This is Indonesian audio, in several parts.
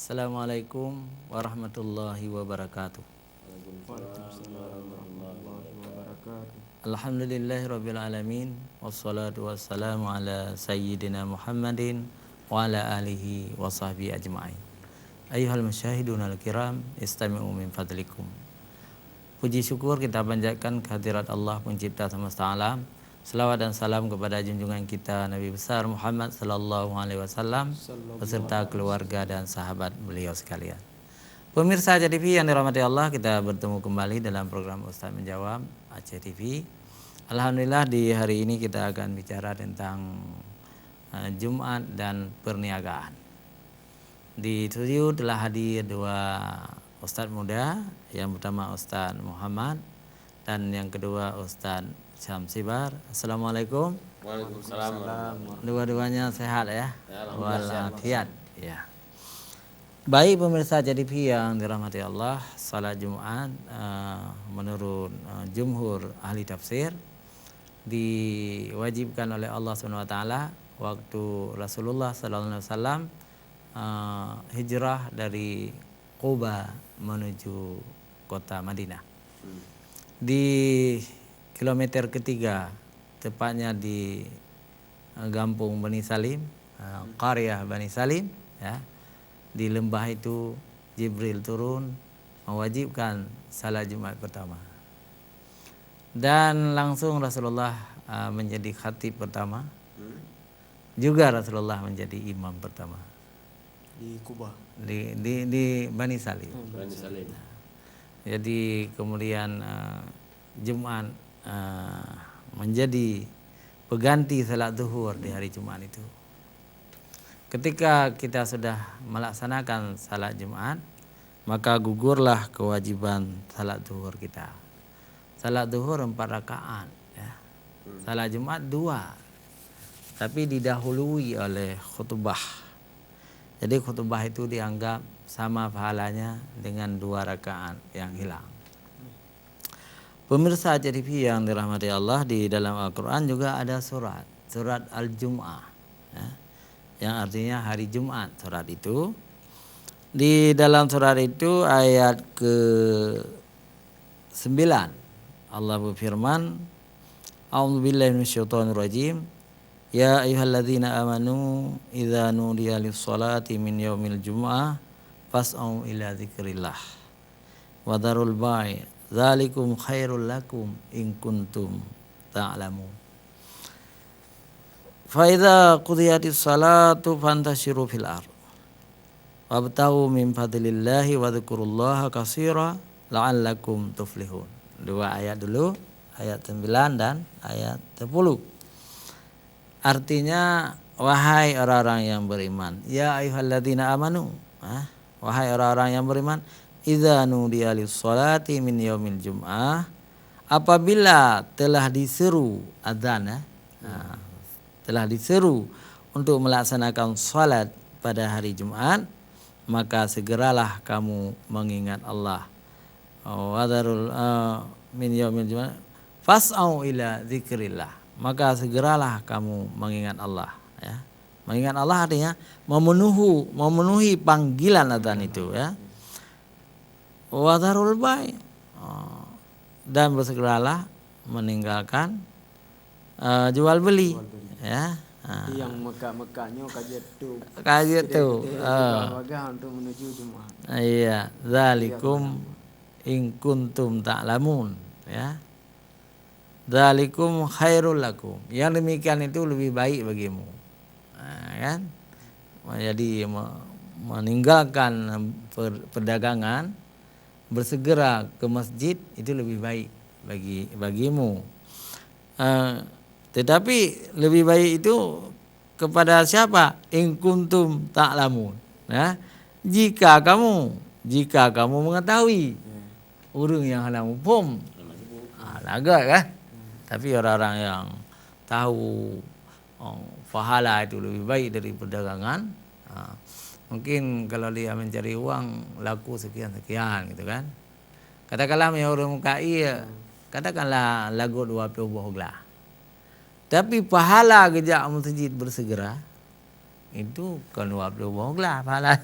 Assalamualaikum warahmatullahi wabarakatuh. Waalaikumsalam warahmatullahi wabarakatuh. Alhamdulillahirabbil alamin wassalatu wassalamu ala sayyidina Muhammadin wa ala alihi wa sahbihi ajma'in. Ayyuhal musyahidunal kiram, istami'u min fadlikum. Puji syukur kita panjatkan kehadirat Allah pencipta semesta alam. Selawat dan salam kepada junjungan kita Nabi besar Muhammad sallallahu alaihi wasallam beserta keluarga dan sahabat beliau sekalian. Pemirsa Aceh TV yang dirahmati Allah, kita bertemu kembali dalam program Ustaz Menjawab Aceh TV. Alhamdulillah di hari ini kita akan bicara tentang Jumat dan perniagaan. Di studio telah hadir dua Ustaz muda, yang pertama Ustaz Muhammad dan yang kedua Ustaz Syamsibar. Assalamualaikum. Waalaikumsalam. Dua-duanya sehat ya? Walafiat. Ya. Baik pemirsa Aceh TV yang dirahmati Allah, salat Jumat menurut jumhur ahli tafsir diwajibkan oleh Allah SWT waktu Rasulullah SAW hijrah dari Quba menuju kota Madinah. Di kilometer ketiga, tepatnya di Gampung Bani Salim, Qaryah Bani Salim, ya. Di lembah itu Jibril turun mewajibkan salat Jumat pertama. Dan langsung Rasulullah menjadi khatib pertama. Juga Rasulullah menjadi imam pertama. Di Kuba. Di Bani Salim. Bani Salim. Jadi kemudian Jumat menjadi pengganti salat zuhur di hari Jumat itu. Ketika kita sudah melaksanakan salat Jumat, maka gugurlah kewajiban salat zuhur kita. Salat zuhur 4 rakaat, ya. Salat Jumat 2, tapi didahului oleh khutbah. Jadi khutbah itu dianggap sama pahalanya dengan 2 rakaat yang hilang. Pemirsa Aceh TV yang dirahmati Allah, di dalam Al-Quran juga ada surat Al-Jum'ah, ya, yang artinya hari Jumat. Surat itu, di dalam surat itu ayat ke-9 Allah berfirman, A'udzubillahi minasyaitonirrajim, ya ayyuhalladzina amanu idza nudiya lis-salati min yaumil jum'ah fas'au ila dzikrillah wa dzarul bai' dzalikum khairul lakum in kuntum ta'lamun. Fa idza qudiyatis salatu fantashiru fil ardh wabtaghu min fadlillahi wa dzkurullaha katsira la'allakum tuflihun. 2 ayat dulu, ayat 9 dan ayat 10. Artinya, wahai orang-orang yang beriman, ya ayyuhalladzina amanu, wahai orang-orang yang beriman, idza nudiya lis-salati min yaumil jum'ah, apabila telah diseru adzan, telah diseru untuk melaksanakan salat pada hari Jumat, maka segeralah kamu mengingat Allah. Wadarul min yaumil jum'ah fas'au ila dzikrillah, maka segeralah kamu mengingat Allah, ya. Mengingat Allah artinya memenuhi panggilan adzan itu, ya. Wadarul bai', dan bersegeralah meninggalkan jual beli, ya. Yang Mekah-Mekahnya kajet tuh. untuk menuju Jumat. Iya, zalikum in kuntum ta'lamun, ya. Dzalikum khairul lakum. Yang demikian itu lebih baik bagimu. Kan? Jadi meninggalkan perdagangan, bersegera ke masjid itu lebih baik bagimu. Tetapi lebih baik itu kepada siapa? In kuntum ta'lamun. Ya. Jika kamu mengetahui. Urang yang halang hukum. Lagak kan? Tapi orang-orang yang tahu pahala itu lebih baik dari perdagangan, mungkin kalau dia mencari uang laku sekian-sekian gitu kan. Katakanlah orang MKI, katakanlah lagu 20 buah. Tapi pahala kerja masjid bersegera itu keluar dua lah pahala.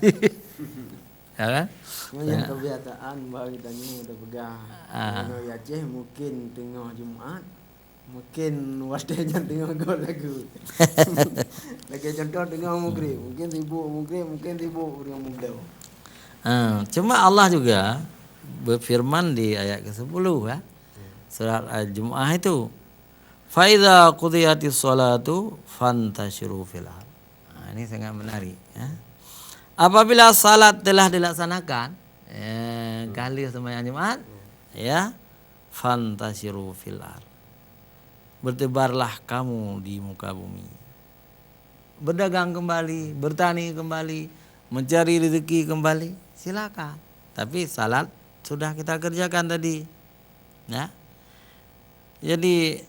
Ya kan? Yang kebiasaan baru tanya udah pegang. Kalau di Aceh mungkin tengah Jumaat, mungkin wasdanya tengah gol lagu. Lagi contoh tengah maghrib, mungkin sibuk dengan muda. Cuma Allah juga berfirman di ayat ke-10 ya. Surat Al-Jumu'ah itu. Fa idza qudiyatis sholatu fantashiru fil ardh. Ini sangat menarik ya. Apabila salat telah dilaksanakan, kali sembahyang Jumat, ya, fantashiru fil ardh. Bertebarlah kamu di muka bumi. Berdagang kembali, bertani kembali, mencari rezeki kembali, silakan. Tapi salat sudah kita kerjakan tadi. Ya. Jadi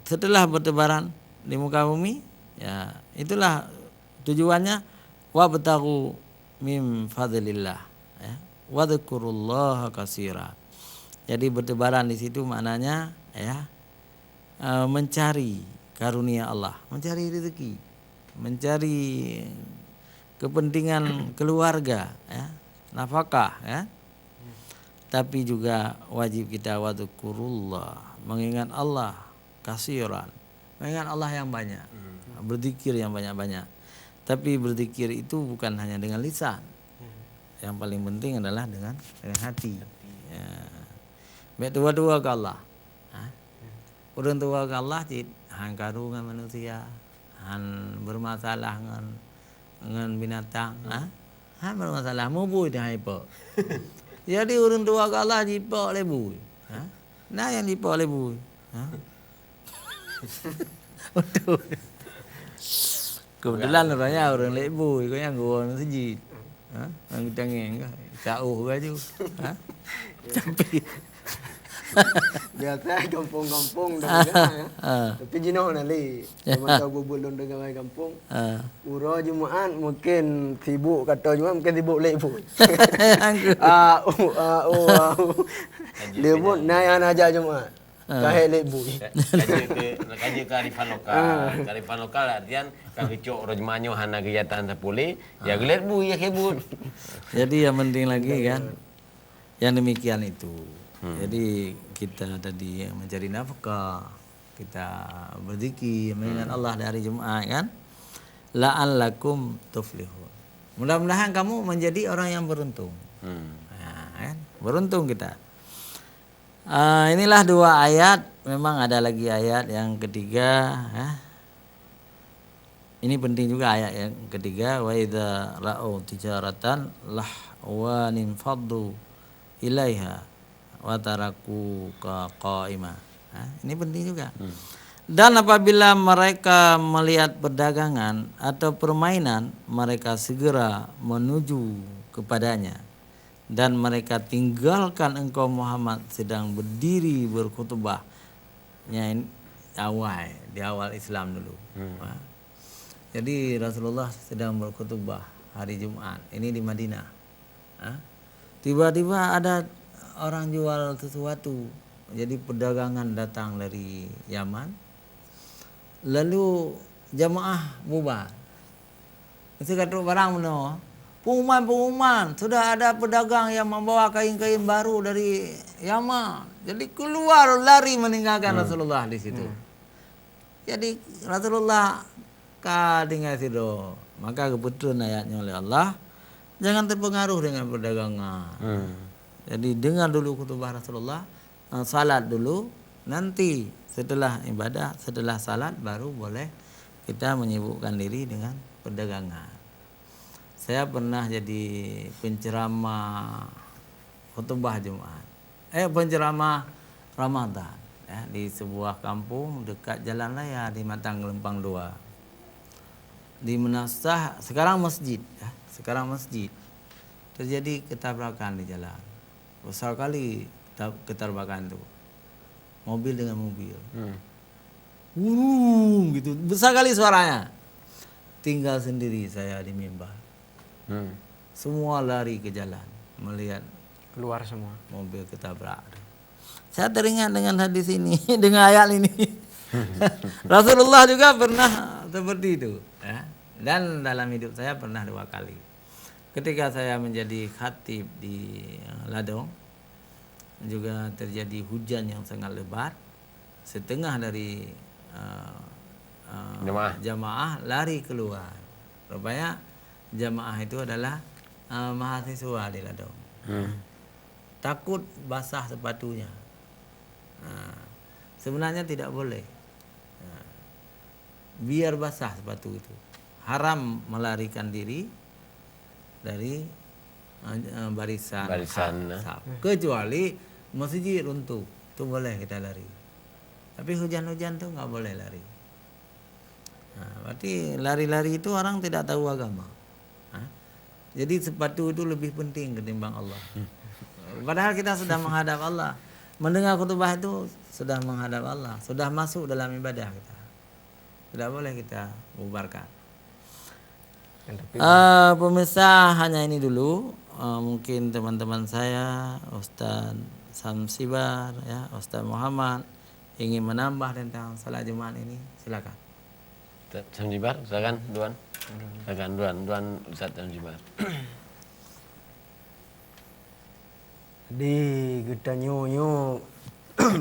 setelah bertebaran di muka bumi, ya, itulah tujuannya wabtaghu min fadlillah, ya, wadhkurullaha katsira. Jadi bertebaran di situ maknanya ya mencari karunia Allah, mencari rezeki, mencari kepentingan keluarga, ya, nafkah, ya. Tapi juga wajib kita wadhkurullah, mengingat Allah katsiran, mengingat Allah yang banyak, berzikir yang banyak-banyak. Tapi berzikir itu bukan hanya dengan lisan. Yang paling penting adalah dengan hati. Ya. Baik tua-tua ke Allah. Orang tua ke Allah cit han karu dengan manusia, han bermasalah dengan binatang, han bermasalah mubui dah apa. Jadi orang tua ke Allah jipa lebui. Nah yang jipa lebui. Betul. Kebetulan orangnya orang lebui, kau yang gua sejid. Ang tangeng ka, sauh ka ju. Tapi biasa kampung-kampung dah ya. Tapi jino nali. Masa gua belum dengar kampung. Ura Jumaat mungkin sibuk kata Jumaat mungkin sibuk lebui. Dia pun naik aja Jumaat. Kahek lebui. Kaji kearifan lokal. Kearifan lokal artian kagecok rojmanyo hana kegiatan sepule, ya gelet bui ya kebut. Jadi yang penting lagi kan yang demikian itu. Jadi kita tadi mencari nafkah, kita berzikir, mengingat Allah dari Jumat kan. La'allakum tuflihun. Mudah-mudahan kamu menjadi orang yang beruntung. Nah, kan? Beruntung kita. Inilah dua ayat. Memang ada lagi ayat yang ketiga. Ya. Ini penting juga ayat yang ketiga. Wa idza ra'au tijaratan lahwanin faddu ilaiha wa taraku qa'ima. Ini penting juga. Dan apabila mereka melihat perdagangan atau permainan, mereka segera menuju kepadanya. Dan mereka tinggalkan engkau Muhammad sedang berdiri berkhutbah. Ini di awal Islam dulu. Jadi Rasulullah sedang berkhutbah hari Jumat. Ini di Madinah. Tiba-tiba ada orang jual sesuatu. Jadi perdagangan datang dari Yaman. Lalu jamaah bubar. Itu kata barang mana? Pengumuman, sudah ada pedagang yang membawa kain-kain baru dari Yaman. Jadi keluar lari meninggalkan Rasulullah di situ. Jadi Rasulullah dengar situ. Maka kebetulan ayatnya oleh Allah, jangan terpengaruh dengan perdagangan. Jadi dengar dulu khutbah Rasulullah, salat dulu, nanti setelah ibadah, setelah salat baru boleh kita menyibukkan diri dengan perdagangan. Saya pernah jadi penceramah khutbah Jumat. Penceramah Ramadan ya, di sebuah kampung dekat Jalan Raya di Matang Lempang 2. Di Menasah, sekarang masjid ya, sekarang masjid. Terjadi ketabrakan di jalan. Besar kali ketabrakan itu. Mobil dengan mobil. Gitu. Besar kali suaranya. Tinggal sendiri saya di mimbar. Semua lari ke jalan melihat Keluar semua. mobil ketabrak. Saya teringat dengan hadis ini, dengan ayat ini. Rasulullah juga pernah seperti itu. Ya. Dan dalam hidup saya pernah 2 kali. Ketika saya menjadi khatib di Ladong, juga terjadi hujan yang sangat lebat. Setengah dari jamaah lari keluar. Rupanya jamaah itu adalah mahasiswa di Ladong. Takut basah sepatunya. Sebenarnya tidak boleh. Biar basah sepatu itu. Haram melarikan diri dari barisan. Saf. Kecuali masjid runtuh, itu boleh kita lari. Tapi hujan-hujan tuh nggak boleh lari. Berarti lari-lari itu orang tidak tahu agama. Jadi sepatu itu lebih penting ketimbang Allah. Padahal kita sudah menghadap Allah. Mendengar khutbah itu sudah menghadap Allah, sudah masuk dalam ibadah kita. Tidak boleh kita bubarkan. Pemirsa, hanya ini dulu. Mungkin teman-teman saya, Ustaz Samsibar, ya, Ustaz Muhammad ingin menambah tentang salat Jumat ini, silakan. Ustaz Samsibar, silakan Duan. Silakan Duan Ustaz Samsibar. Di kita nyo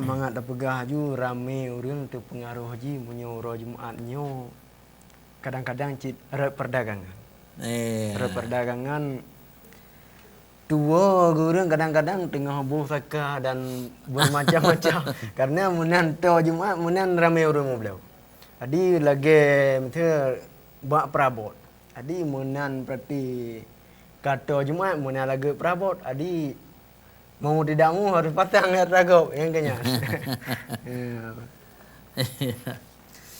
mangat dah pegah ju rame urang tu pengaruh ji munyo ro Jumaat nyo kadang-kadang cit perdagangan. Perdagangan tua gurang kadang-kadang tengah buh saka dan bermacam-macam karena munan to Jumaat munan rame urang belau. Adi lagi macam buat perabot. Adi munan berarti kata Jumaat munan lagi perabot. Adi mau tidak mau harus patang lihat ragau yang kanya.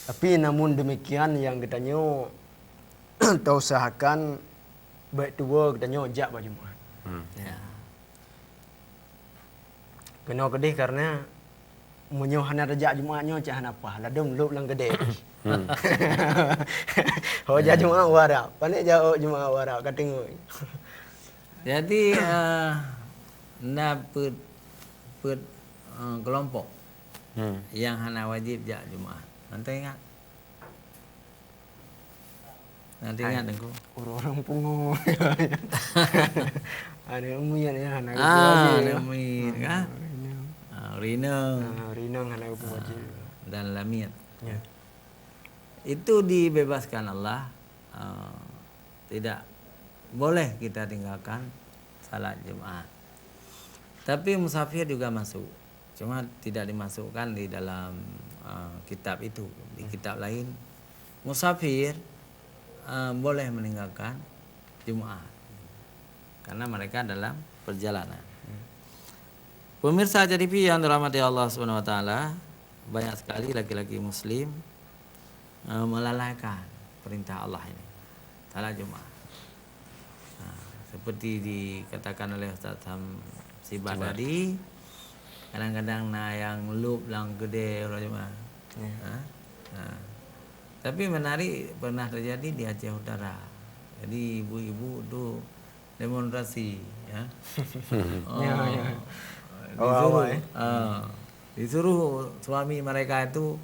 Tapi namun demikian yang kita nyo tahu usahakan baik tua kita nyo jak baju Jumaat. Kena kedih karena munyo hana rejak Jumaat nyo cah apa ladum lup lang gede. Ho jak Jumaat warap, panik jauh Jumaat warap katengoi. Jadi kelompok yang hana wajib jak Jumaat. Nanti ingat. Nanti ingat dengku. Orang pungo. Ada umian ya hana wajib. Ada umian kan? Rina hana wajib. Dan lamir. Ya. Itu dibebaskan Allah. Tidak boleh kita tinggalkan salat Jumaat. Tapi musafir juga masuk. Cuma tidak dimasukkan di dalam kitab itu. Di kitab lain musafir boleh meninggalkan Jumaat karena mereka dalam perjalanan. Pemirsa TV yang dirahmati Allah Subhanahu wa taala, banyak sekali laki-laki muslim melalaikan perintah Allah ini. Salat Jumaat. Seperti dikatakan oleh Ustaz Samsibar tadi, kadang-kadang yang lup lang gede Jumaat. Tapi menarik pernah terjadi di Aceh Utara. Jadi ibu-ibu tu demonstrasi, ya. Disuruh suami mereka itu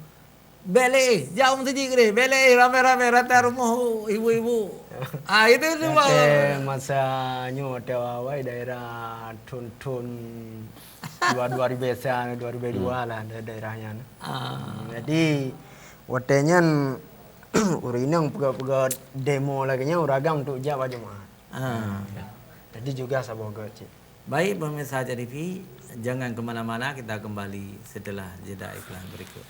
balik, jauh masjid gede, balik rame-rame rata rumah ibu-ibu. Itu semua. Masanya ada daerah Tun 2000 besan 2002 lah daerahnya. Jadi watenya urinang pega demo lagi nya uragam untuk jak Jumaat. Jadi juga saboga cik. Baik pemirsa TV, jangan kemana-mana, kita kembali setelah jeda iklan berikut.